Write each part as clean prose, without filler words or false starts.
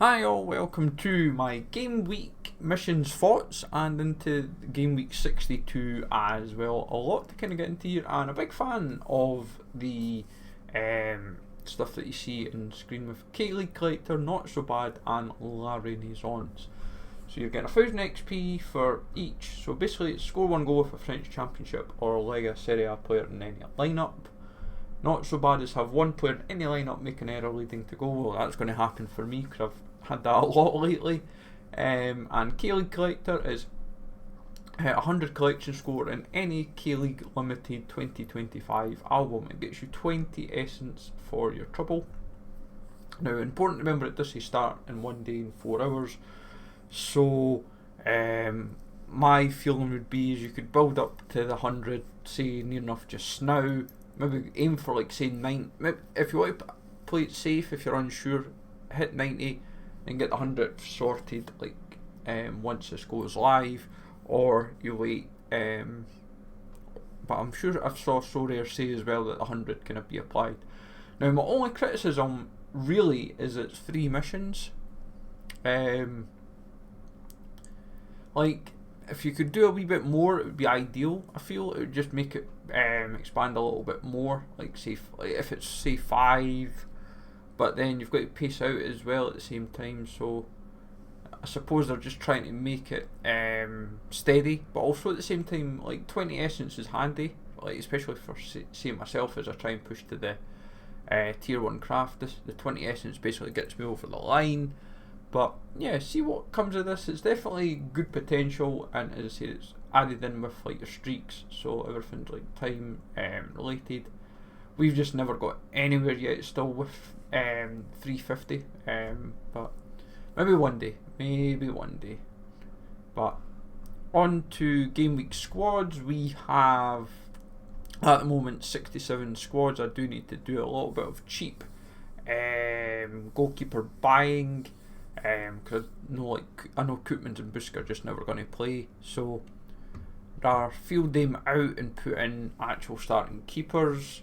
Hi all, welcome to my game week missions thoughts and into game week 62 as well. A lot to kind of get into here, and a big fan of the stuff that you see on screen with K-League Collector, Not So Bad, and La Renaissance. So you're getting 1000 XP for each. So basically it's score one goal with a French Championship or Lega Serie A player in any lineup. Not So Bad is have one player in any lineup make an error leading to goal. Well, that's going to happen for me because I've had that a lot lately. And K-League Collector is 100 collection score in any K-League Limited 2025 album. It gets you 20 essence for your trouble. Now, important to remember, it does say start in 1 day and 4 hours. So, my feeling would be is you could build up to the 100, say near enough just now. Maybe aim for like say 9. If you want to play it safe, if you're unsure, hit 90 and get the 100 sorted like once this goes live, or you wait. But I'm sure I've saw Sorare say as well that the 100 can be applied. Now my only criticism really is it's 3 missions. Like, if you could do a wee bit more, it would be ideal. I feel it would just make it expand a little bit more. Like, say, if it's say 5, but then you've got to pace out as well at the same time. So I suppose they're just trying to make it steady, but also at the same time, like 20 essence is handy. Like, especially for say myself as I try and push to the tier 1 craft. The 20 essence basically gets me over the line. But yeah, see what comes of this. It's definitely good potential, and as I say, it's added in with like your streaks, so everything's like time related. We've just never got anywhere yet still with 350, but maybe one day. But on to game week squads. We have at the moment 67 squads. I do need to do a little bit of cheap goalkeeper buying. Because I know Koopmans and Busk are just never going to play, so rather field them out and put in actual starting keepers.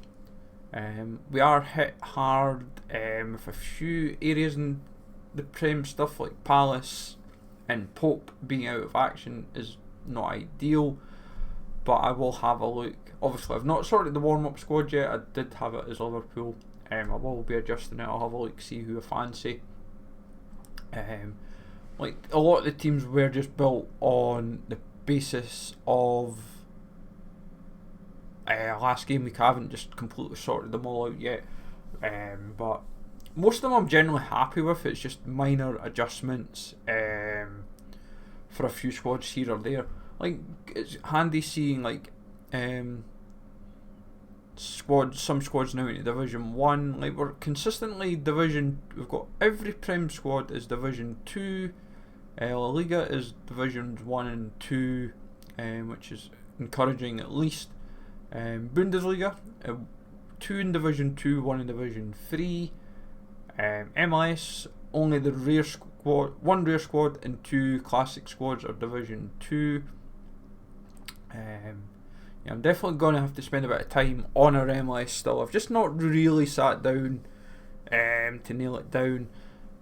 We are hit hard with a few areas in the Prem stuff, like Palace and Pope being out of action is not ideal, but I will have a look. Obviously I've not sorted the warm-up squad yet. I did have it as Liverpool. I will be adjusting it. I'll have a look, see who I fancy. Like a lot of the teams were just built on the basis of last game week. I haven't just completely sorted them all out yet, but most of them I'm generally happy with. It's just minor adjustments for a few squads here or there. Like, it's handy seeing like some squads now into Division 1. Like, we're consistently we've got every Prem squad is Division 2, La Liga is Divisions 1 and 2, which is encouraging at least. Bundesliga, 2 in Division 2, 1 in Division 3. MLS, only the rare squad, 1 rare squad and 2 classic squads are Division 2. I'm definitely going to have to spend a bit of time on our MLS still. I've just not really sat down to nail it down,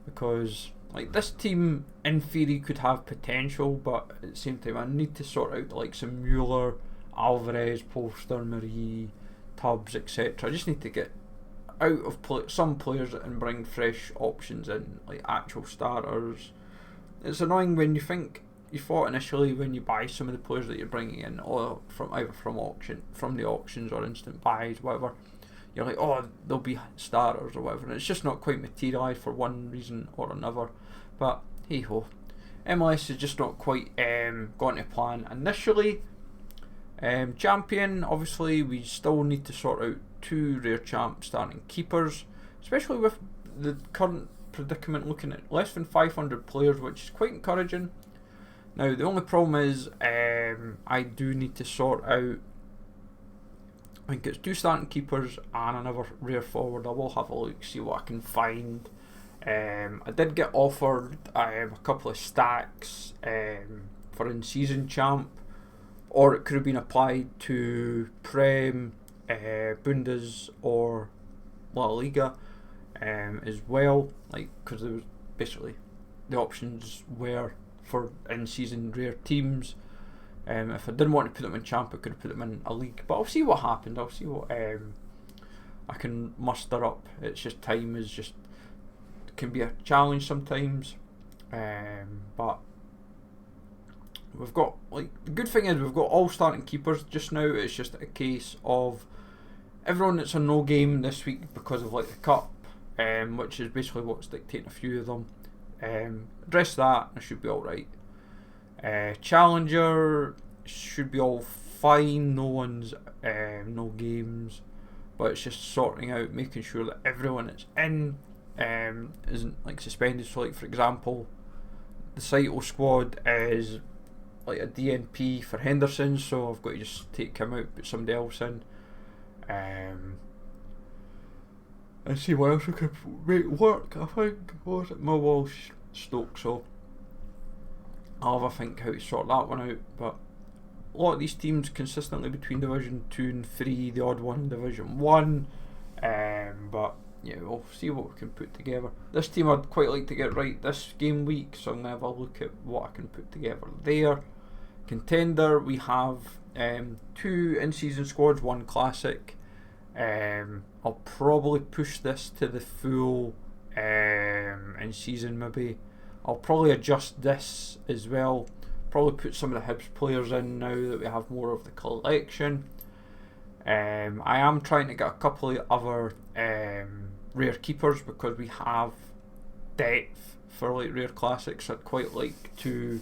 because like this team in theory could have potential, but at the same time I need to sort out like some Mueller, Alvarez, Polster, Marie, Tubbs, etc. I just need to get out of some players and bring fresh options in, like actual starters. It's annoying when you think you thought initially when you buy some of the players that you're bringing in, or from either from the auctions or instant buys, whatever, you're like, oh, they'll be starters or whatever, and it's just not quite materialised for one reason or another. But hey ho, MLS is just not quite gone to plan initially. Champion, obviously we still need to sort out 2 rare champ starting keepers, especially with the current predicament looking at less than 500 players, which is quite encouraging. Now the only problem is I do need to sort out, I think it's 2 starting keepers and another rare forward. I will have a look, see what I can find. I did get offered a couple of stacks for in-season champ, or it could have been applied to Prem, Bundes or La Liga as well, like, because there was basically the options were for in-season rare teams. If I didn't want to put them in champ, I could have put them in a league, but I'll see what happened. I'll see what I can muster up. It's just time is just can be a challenge sometimes, but we've got, like, the good thing is we've got all starting keepers just now. It's just a case of everyone that's a no game this week because of, like, the cup, which is basically what's dictating a few of them. Address that, I should be alright. Challenger should be all fine. No one's no games, but it's just sorting out, making sure that everyone that's in isn't, like, suspended. So, like, for example, the Saito squad is like a DNP for Henderson, so I've got to just take him out, put somebody else in, and see what else we could make work. I think, what was it, Millwall Stoke, so I'll have a think how to sort that one out. But a lot of these teams consistently between Division 2 and 3, the odd one in Division 1, but yeah, we'll see what we can put together. This team I'd quite like to get right this game week, so I'm going to have a look at what I can put together there. Contender, we have 2 in-season squads, 1 classic. I'll probably push this to the full in-season maybe. I'll probably adjust this as well. Probably put some of the Hibs players in now that we have more of the collection. I am trying to get a couple of other rare keepers because we have depth for, like, rare classics. I'd quite like to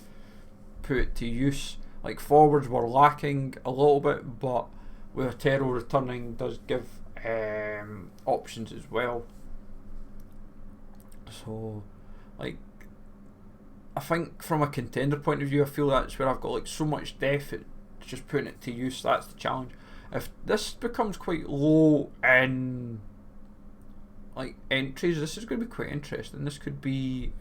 put it to use. Like, forwards were lacking a little bit, but with Otero returning does give options as well. So, like, I think from a contender point of view, I feel that's where I've got, like, so much depth, it's just putting it to use. That's the challenge. If this becomes quite low in, like, entries, this is going to be quite interesting. This could be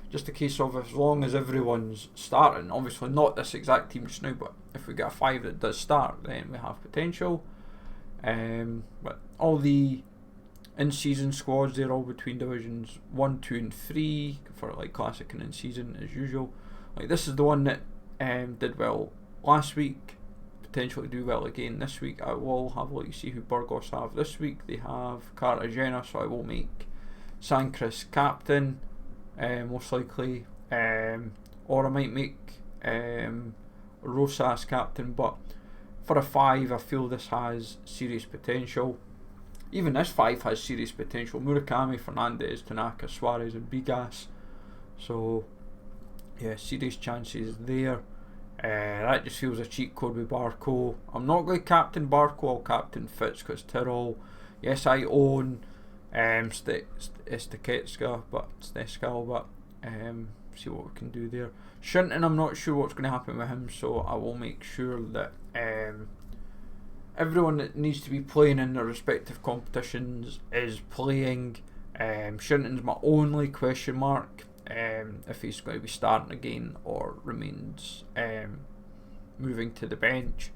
just a case of, as long as everyone's starting, obviously not this exact team just now, but if we get a 5 that does start, then we have potential. But all the in-season squads, they're all between divisions 1, 2 and 3 for, like, classic and in-season as usual. Like, this is the one that did well last week, potentially do well again this week. I will have a look to see who Burgos have this week. They have Cartagena, so I will make Sanchez captain, most likely, or I might make Rosas captain, but for a 5 I feel this has serious potential. Even this 5 has serious potential. Murakami, Fernandez, Tanaka, Suarez and Bigas, so yeah, serious chances there. That just feels a cheat code with Barco. I'm not going to captain Barco, I'll captain Fitz because Tyrrell. Yes, I own Steketska, but see what we can do there. Shinton, I'm not sure what's going to happen with him, so I will make sure that everyone that needs to be playing in their respective competitions is playing. Shinton's my only question mark, if he's going to be starting again or remains moving to the bench,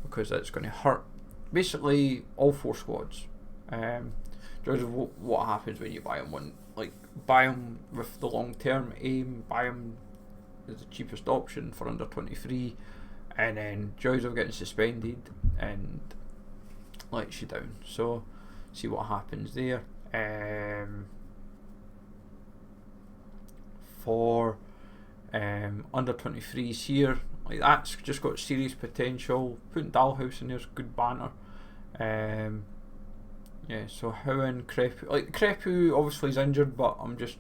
because that's going to hurt basically all 4 squads. Because of what happens when you buy him one, like, buy him with the long term aim, buy him as the cheapest option for under 23, and then joys of getting suspended and lets you down. So see what happens there. For under 23s here, like, that's just got serious potential. Putting Dalhouse in there's good banter. Yeah, so Howen, Crepu, like, Crepu obviously is injured, but I'm just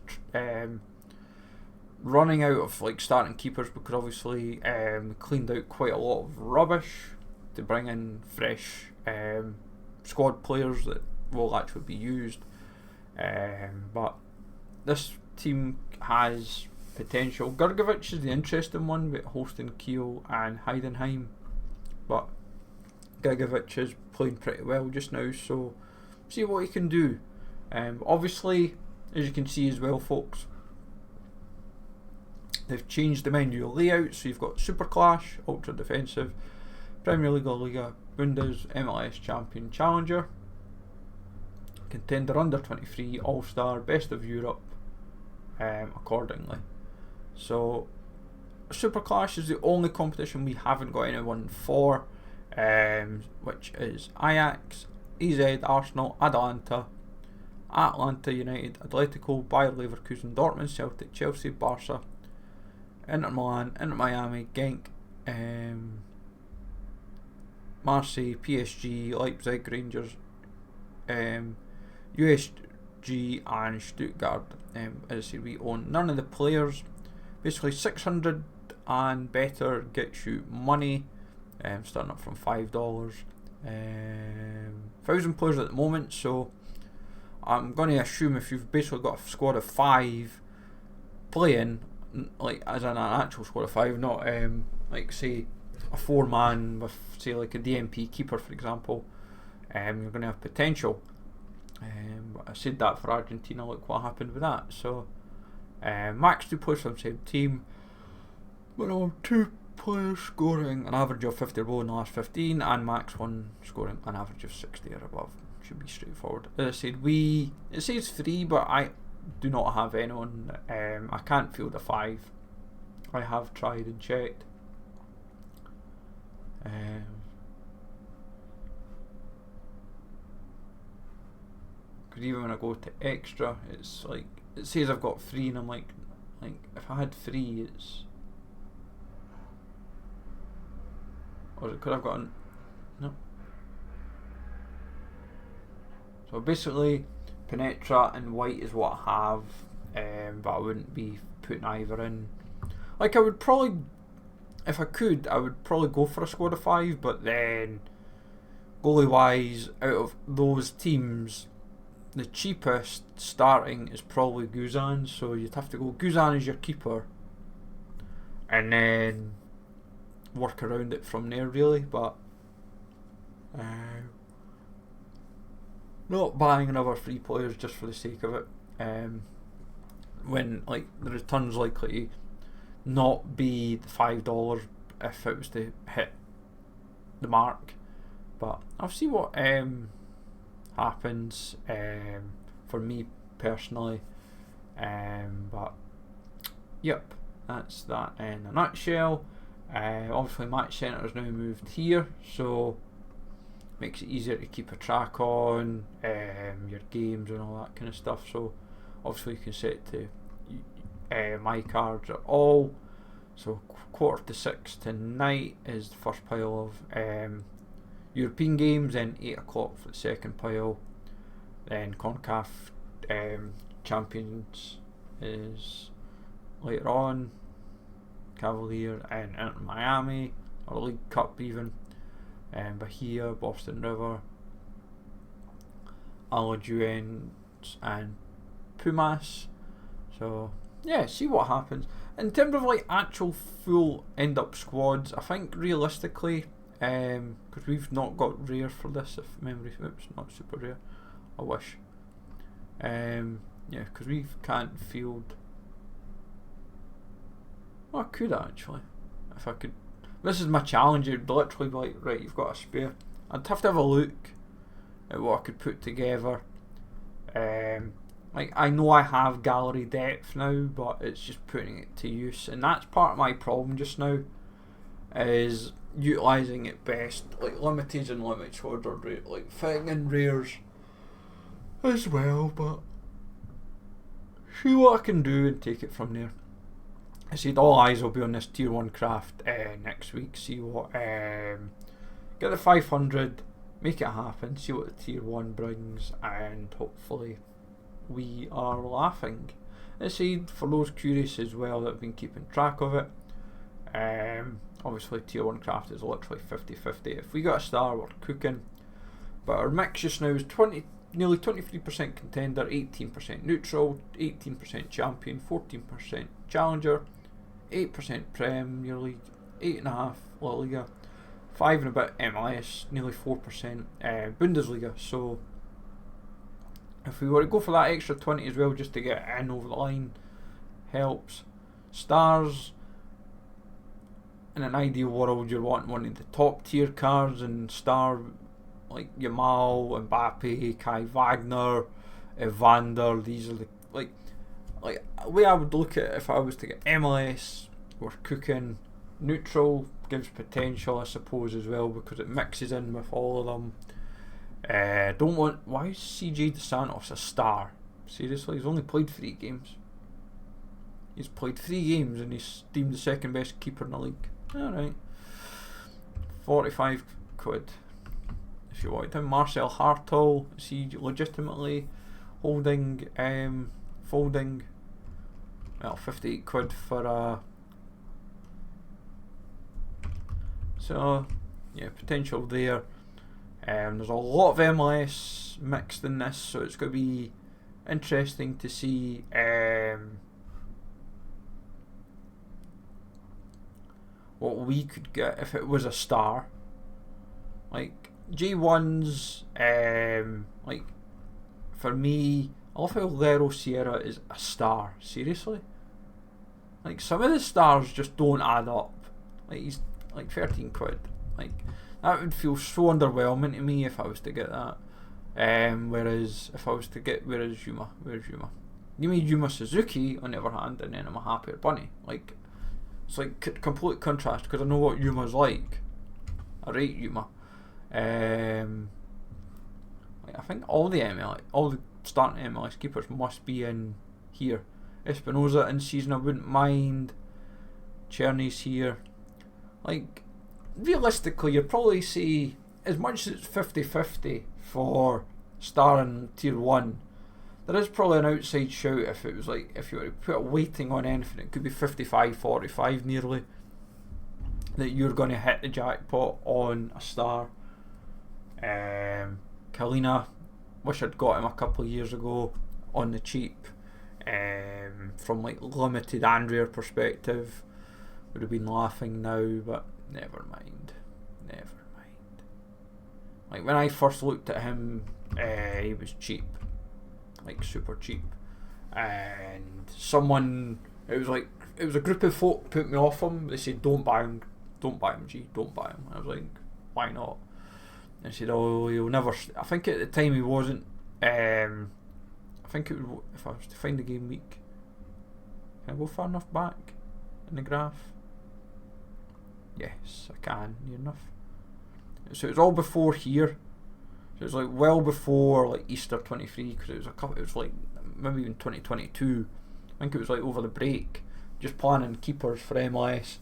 running out of, like, starting keepers because obviously cleaned out quite a lot of rubbish to bring in fresh squad players that will actually be used. But this team has potential. Gurgovic is the interesting one with hosting Kiel and Heidenheim, but Gurgovic is playing pretty well just now, so see what he can do. Obviously, as you can see as well, folks, they've changed the menu layout, so you've got Super Clash, Ultra Defensive, Premier League, La Liga, Bundes, MLS Champion, Challenger, Contender, Under 23, All Star, Best of Europe, accordingly. So Super Clash is the only competition we haven't got anyone for, which is Ajax, AZ, Arsenal, Atlanta United, Atletico, Bayer Leverkusen, Dortmund, Celtic, Chelsea, Barca, Inter Milan, Inter Miami, Genk, Marseille, PSG, Leipzig, Rangers, USG and Stuttgart. As I said, we own none of the players. Basically 600 and better gets you money, starting up from $5. 1,000 players at the moment, so I'm going to assume if you've basically got a squad of 5 playing, like as in an actual squad of 5, not like say a 4-man with say like a DMP keeper for example, you're going to have potential. But I said that for Argentina, look what happened with that. So max 2 players from the same team, minimum 2 players scoring an average of 50 or below in the last 15, and max 1 scoring an average of 60 or above. Should be straightforward. As I said, it says 3, but I do not have anyone. I can't field a 5. I have tried and checked. Because even when I go to extra, it's like it says I've got 3, and I'm like if I had 3, it's, or could I've got no. So basically, Penetra and White is what I have, but I wouldn't be putting either in. Like I would probably, if I could, I would probably go for a squad of 5, but then goalie wise, out of those teams, the cheapest starting is probably Guzan, so you'd have to go Guzan as your keeper, and then work around it from there really, but not buying another 3 players just for the sake of it, when like the return's likely to not be the $5 if it was to hit the mark. But I'll see what happens for me personally, but yep, that's that in a nutshell. Obviously Match Centre has now moved here, so makes it easier to keep a track on your games and all that kind of stuff. So obviously you can set it to my cards are all. So 5:45 tonight is the first pile of European games, then 8 o'clock for the second pile, then CONCACAF Champions is later on, Cavalier and Inter Miami, or League Cup even, Bahia, Boston River, Alajuelense and Pumas. So yeah, see what happens. In terms of like actual full end up squads, I think realistically, because we've not got rare for this, if memory, oops, not super rare, I wish. Yeah, because we can't field. Well, I could actually, if I could. This is my challenge. It'd literally be like, right, you've got a spare. I'd have to have a look at what I could put together. Like I know I have gallery depth now, but it's just putting it to use, and that's part of my problem just now, is utilising it best. Like limited and limits order, like fitting in rares as well, but see what I can do and take it from there. I said all eyes will be on this tier 1 craft next week. See what get the 500, make it happen, see what the tier 1 brings, and hopefully we are laughing. I said for those curious as well that have been keeping track of it, obviously tier 1 craft is literally 50-50. If we got a star, we're cooking. But our mix just now is nearly 23% contender, 18% neutral, 18% champion, 14% challenger, 8% Premier League, 8.5% La Liga, 5 and a bit MLS, nearly 4% Bundesliga. So if we were to go for that extra 20 as well, just to get in over the line, helps. Stars, in an ideal world, you're wanting one of the top tier cards, and star like Yamal, Mbappe, Kai Wagner, Evander. These are the like like the way I would look at it if I was to get MLS, we're cooking. Neutral gives potential, I suppose, as well, because it mixes in with all of them. Don't want. Why is CJ DeSantos a star? Seriously, he's only played 3 games. He's played 3 games and he's deemed the second best keeper in the league. Alright. 45 quid. If you want him. Marcel Hartl, is he legitimately holding, folding, well, 58 quid for a. So, yeah, potential there. There's a lot of MLS mixed in this, so it's going to be interesting to see what we could get if it was a star. Like J1's, like for me, I love how Lero Sierra is a star. Seriously, like some of the stars just don't add up. Like he's like 13 quid. Like that would feel so underwhelming to me if I was to get that. Whereas if I was to get, where is Yuma? Give me Yuma Suzuki on the other hand, and then I'm a happier bunny. Like it's like complete contrast because I know what Yuma's like. I rate Yuma. Like I think all the starting MLS keepers must be in here. Espinoza in season, I wouldn't mind. Czerny's here. Like realistically, you'd probably see, as much as it's 50-50 for star in tier 1, there is probably an outside shout if it was like, if you were to put a weighting on anything, it could be 55-45 nearly, that you're going to hit the jackpot on a star. Kalina, wish I'd got him a couple of years ago on the cheap. From like limited Andrea perspective, would have been laughing now, but never mind. Like when I first looked at him, he was cheap, like super cheap, and someone, it was a group of folk put me off him. They said, don't buy him, G, don't buy him. I was like, why not? And they said, oh, he'll never. I think at the time he wasn't. I think it would, if I was to find the game week. Can I go far enough back in the graph? Yes, I can, near enough. So it was all before here. So it was like well before like Easter 23, because it was it was like maybe even 2022. I think it was like over the break, just planning keepers for MLS.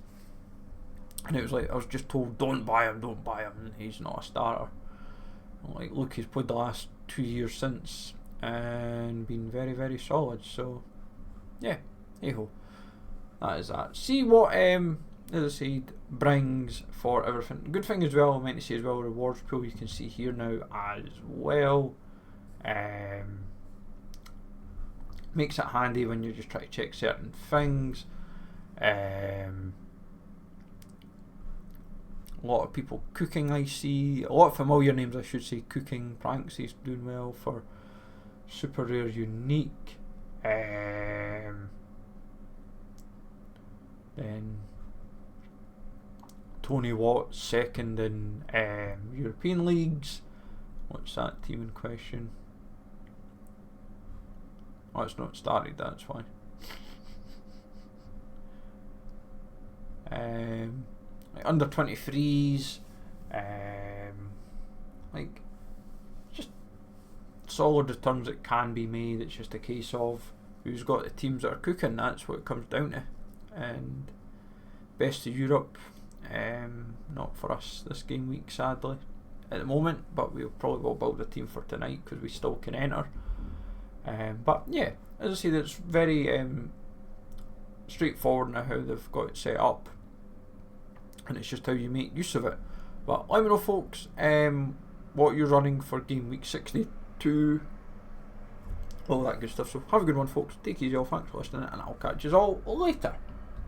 And it was like I was just told, don't buy him, he's not a starter. I'm like, look, he's played the last 2 years since and been very, very solid. So yeah, hey ho, that is that. See what as I said, brings for everything. Good thing as well, I meant to say as well, rewards pool you can see here now as well. Makes it handy when you just try to check certain things. A lot of people cooking, I see. A lot of familiar names, I should say, cooking. Pranksy's doing well for super rare unique. Then Tony Watt second in European leagues. What's that team in question? Oh, it's not started, that's fine. Like under 23s, like just solid returns that can be made. It's just a case of who's got the teams that are cooking. That's what it comes down to. And best of Europe, not for us this game week sadly at the moment, but we'll probably will build a team for tonight because we still can enter. But yeah, as I said, it's very straightforward now how they've got it set up, and it's just how you make use of it. But let me know, folks, what you're running for game week 62, all that good stuff. So have a good one, folks. Take it easy, all. Thanks for listening, and I'll catch you all later.